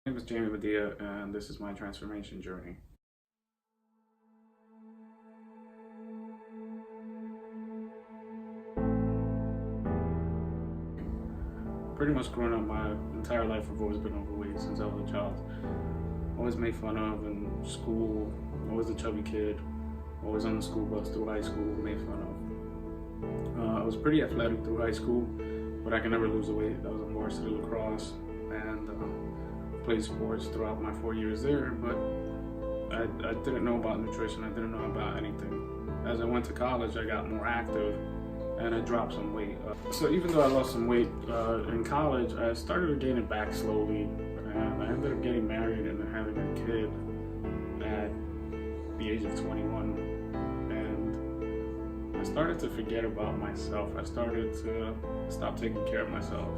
My name is Jamie Medea, and this is my transformation journey. Pretty much growing up, my entire life I've always been overweight since I was a child. Always made fun of in school, always a chubby kid, always on the school bus through high school, made fun of. I was pretty athletic through high school, but I could never lose the weight. I was on varsity lacrosse and played sports throughout my 4 years there, but I didn't know about nutrition. I didn't know about anything. As I went to college, I got more active and I dropped some weight. So even though I lost some weight in college, I started to gain it back slowly, and I ended up getting married and having a kid at the age of 21. And I started to forget about myself. I started to stop taking care of myself.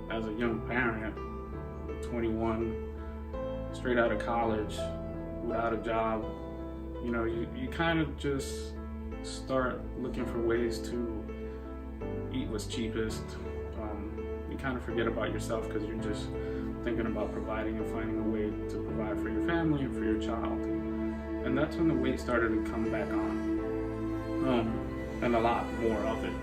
As a young parent, 21, straight out of college, without a job, you kind of just start looking for ways to eat what's cheapest. You kind of forget about yourself because you're just thinking about providing and finding a way to provide for your family and for your child. And that's when the weight started to come back on, and a lot more of it.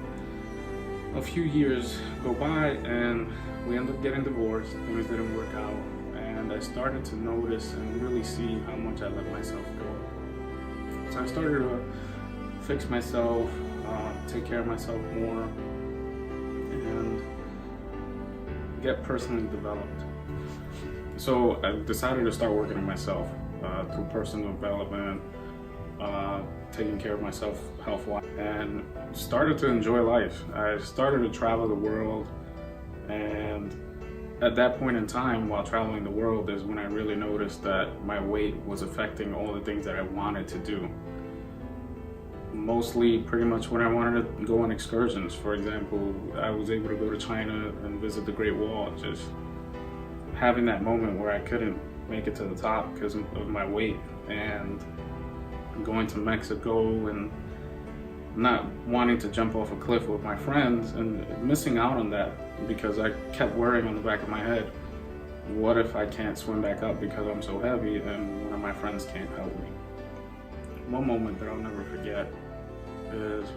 A few years go by and we end up getting divorced. Things didn't work out, and I started to notice and really see how much I let myself go. So I started to fix myself, take care of myself more, and get personally developed. So I decided to start working on myself through personal development, taking care of myself health-wise, and started to enjoy life. I started to travel the world, and at that point in time, while traveling the world, is when I really noticed that my weight was affecting all the things that I wanted to do. Mostly pretty much when I wanted to go on excursions. For example, I was able to go to China and visit the Great Wall, just having that moment where I couldn't make it to the top because of my weight, and going to Mexico and not wanting to jump off a cliff with my friends and missing out on that because I kept worrying on the back of my head, what if I can't swim back up because I'm so heavy and one of my friends can't help me? One moment that I'll never forget is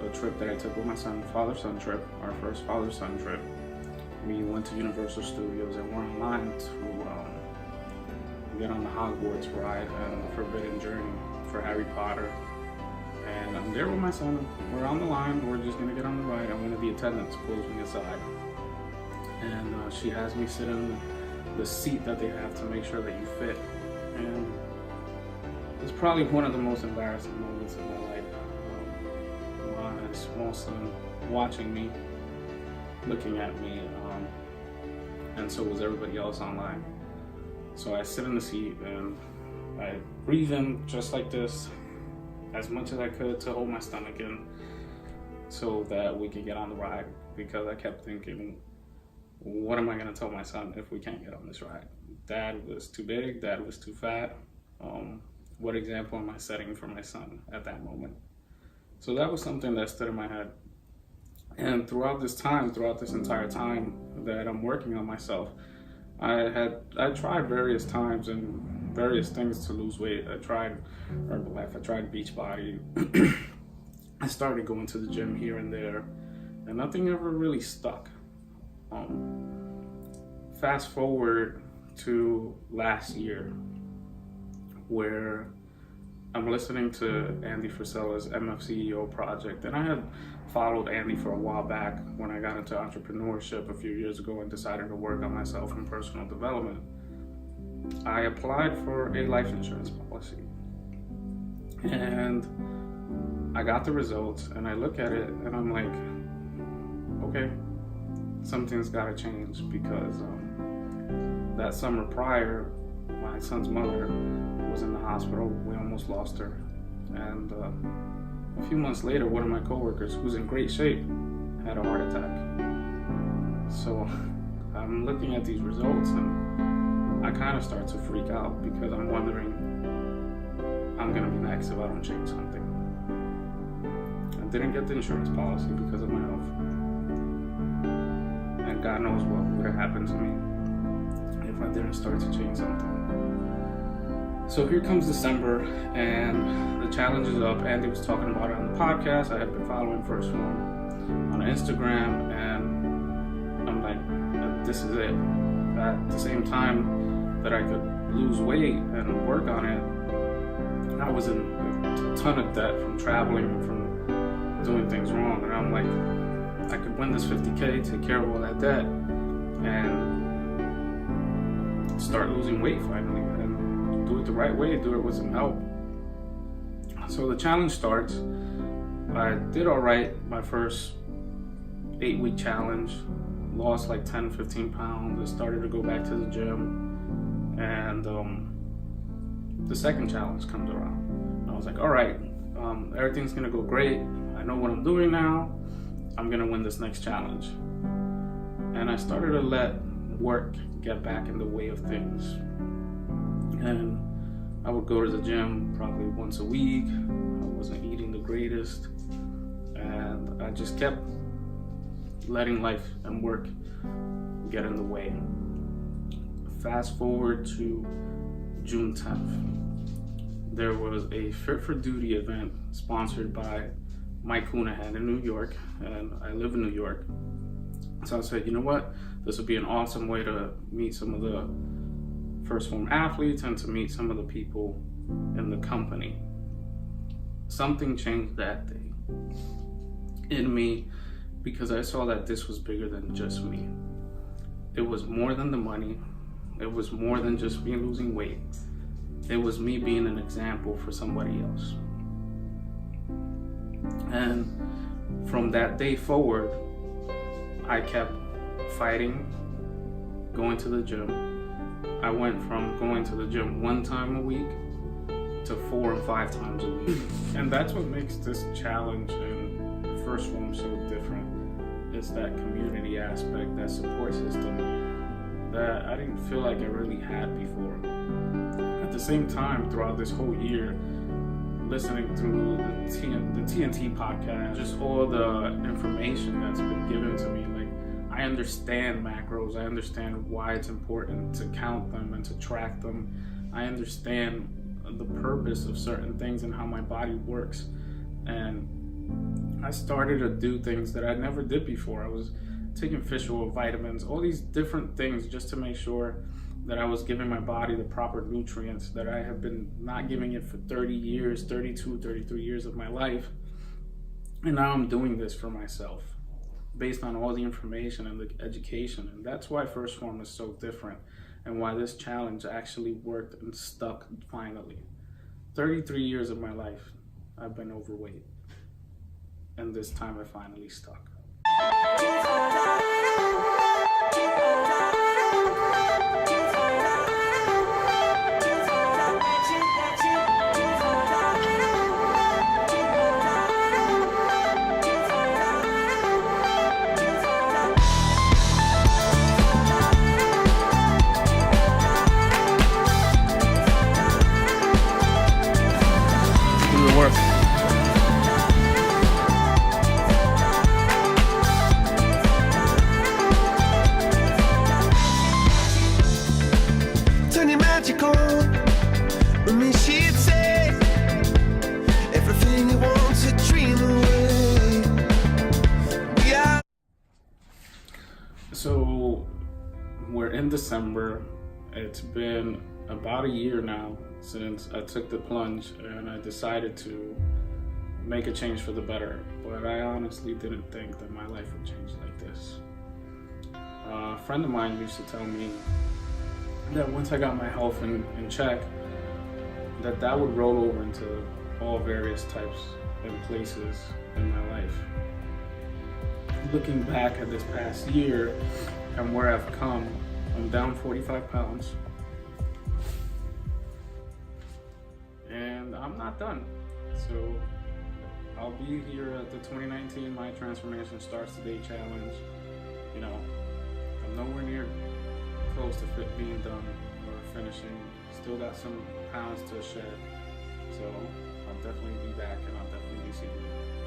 a trip that I took with my son, father-son trip, our first father-son trip. We went to Universal Studios and we're in line to get on the Hogwarts ride and the Forbidden Journey for Harry Potter. And I'm there with my son, we're on the line, we're just gonna get on the ride, and one of the attendants pulls me aside. And she has me sit in the seat that they have to make sure that you fit. And it's probably one of the most embarrassing moments of my life. My small son watching me, looking at me, and so was everybody else online. So I sit in the seat and I breathe in just like this, as much as I could to hold my stomach in so that we could get on the ride, because I kept thinking, what am I gonna tell my son if we can't get on this ride? Dad was too big, dad was too fat. What example am I setting for my son at that moment? So that was something that stood in my head. And throughout this entire time that I'm working on myself, I tried various times and various things to lose weight. I tried Herbalife, I tried Beachbody. I started going to the gym here and there, and nothing ever really stuck. Fast forward to last year, where I'm listening to Andy Frisella's MFCEO project, and I had followed Andy for a while back when I got into entrepreneurship a few years ago and decided to work on myself in personal development. I applied for a life insurance policy, and I got the results, and I look at it and I'm like, okay, something's got to change, because that summer prior, my son's mother was in the hospital. We almost lost her, and a few months later, one of my coworkers, who's in great shape, had a heart attack. So I'm looking at these results and I kind of start to freak out, because I'm wondering, I'm gonna be next if I don't change something. I didn't get the insurance policy because of my health, and God knows what would have happened to me if if I didn't start to change something. So here comes December, and the challenge is up. Andy was talking about it on the podcast. I had been following Phorm on Instagram, and I'm like, this is it. At the same time that I could lose weight and work on it, I was in a ton of debt from traveling and from doing things wrong. And I'm like, I could win this 50K, take care of all that debt, and start losing weight finally. And do it the right way, do it with some help. So the challenge starts. I did all right my first 8-week challenge, lost like 10-15 pounds. I started to go back to the gym, and the second challenge comes around. And I was like, all right, everything's gonna go great. I know what I'm doing now. I'm gonna win this next challenge. And I started to let work get back in the way of things. And I would go to the gym probably once a week. I wasn't eating the greatest, and I just kept letting life and work get in the way. Fast forward to June 10th. There was a Fit for Duty event sponsored by Mike Cunahan in New York, and I live in New York. So I said, you know what? This would be an awesome way to meet some of the first Phorm athletes and to meet some of the people in the company. Something changed that day in me, because I saw that this was bigger than just me. It was more than the money. It was more than just me losing weight. It was me being an example for somebody else. And from that day forward, I kept fighting, going to the gym. I went from going to the gym 1 time a week to 4 and 5 times a week. And that's what makes this challenge and first Phorm so different. It's that community aspect, that support system that I didn't feel like I really had before. At the same time, throughout this whole year, listening through the TNT podcast, just all the information that's been given to me, like, I understand macros. I understand why it's important to count them and to track them. I understand the purpose of certain things and how my body works. And I started to do things that I never did before. I was taking fish oil, vitamins, all these different things just to make sure that I was giving my body the proper nutrients that I have been not giving it for 30 years, 32, 33 years of my life. And now I'm doing this for myself, based on all the information and the education. And that's why first Phorm is so different, and why this challenge actually worked and stuck finally. 33 years of my life, I've been overweight. And this time I finally stuck. So we're in December. It's been about a year now since I took the plunge and I decided to make a change for the better. But I honestly didn't think that my life would change like this. A friend of mine used to tell me that once I got my health in check, that would roll over into all various types and places in my life. Looking back at this past year and where I've come, I'm down 45 pounds. And I'm not done. So I'll be here at the 2019 My Transformation Starts Today Challenge. You know, I'm nowhere near close to being done or finishing. Still got some pounds to shed. So I'll definitely be back and I'll definitely be seeing you.